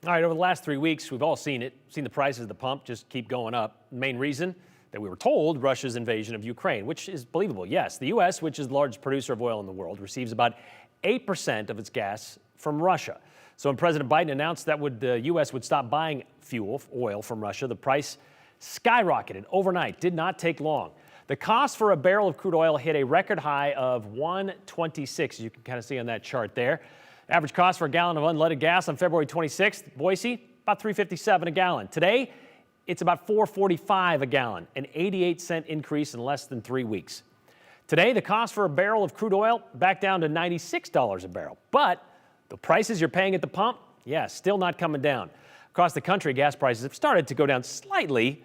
All right, over the last 3 weeks, we've all seen the prices at the pump just keep going up. The main reason that we were told Russia's invasion of Ukraine, which is believable. Yes, the U.S., which is the largest producer of oil in the world, receives about 8% of its gas from Russia. So when President Biden announced that the U.S. would stop buying oil from Russia, the price skyrocketed overnight. Did not take long. The cost for a barrel of crude oil hit a record high of $1.26, as you can kind of see on that chart there. Average cost for a gallon of unleaded gas on February 26th, Boise, about $3.57 a gallon. Today, it's about $4.45 a gallon, an 88-cent increase in less than 3 weeks. Today, the cost for a barrel of crude oil back down to $96 a barrel. But the prices you're paying at the pump, yeah, still not coming down. Across the country, gas prices have started to go down slightly,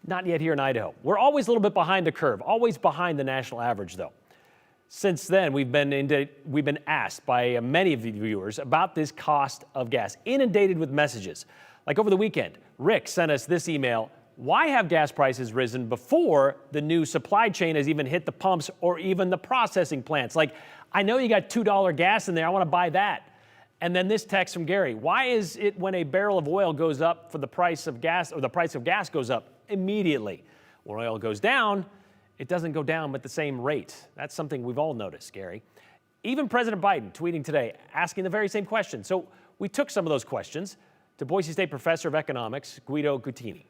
not yet here in Idaho. We're always a little bit behind the curve, always behind the national average, though. Since then, we've been asked by many of the viewers about this cost of gas, inundated with messages. Like over the weekend, Rick sent us this email: why have gas prices risen before the new supply chain has even hit the pumps or even the processing plants? Like, I know you got $2 gas in there, I want to buy that. And then this text from Gary: why is it when a barrel of oil goes up for the price of gas, or the price of gas goes up immediately? When oil goes down, it doesn't go down at the same rate. That's something we've all noticed, Gary. Even President Biden tweeting today, asking the very same question. So we took some of those questions to Boise State professor of economics, Guido Guttini.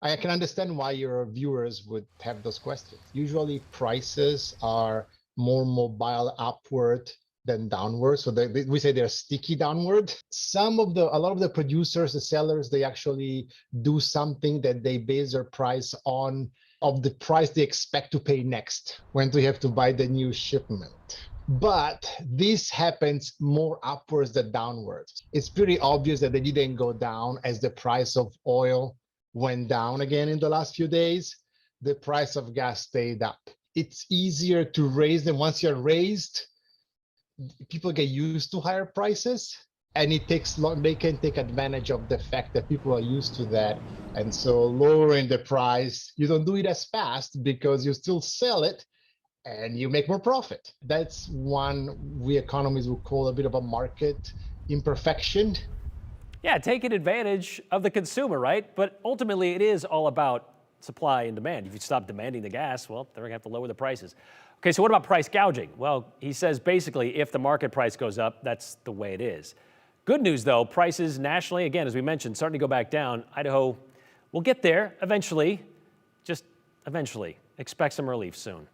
I can understand why your viewers would have those questions. Usually prices are more mobile upward than downward. So we say they're sticky downward. A lot of the producers, the sellers, they actually do something that they base their price on, of the price they expect to pay next when they have to buy the new shipment. But this happens more upwards than downwards. It's pretty obvious that they didn't go down as the price of oil went down again in the last few days. The price of gas stayed up. It's easier to raise them. Once you're raised, people get used to higher prices, and it takes long. They can take advantage of the fact that people are used to that. And so lowering the price, you don't do it as fast because you still sell it and you make more profit. That's one we economists would call a bit of a market imperfection. Yeah, taking advantage of the consumer, right? But ultimately, it is all about supply and demand. If you stop demanding the gas, well, they're gonna have to lower the prices. Okay, so what about price gouging? Well, he says basically if the market price goes up, that's the way it is. Good news though, prices nationally, again, as we mentioned, starting to go back down. Idaho will get there eventually, just eventually. Expect some relief soon.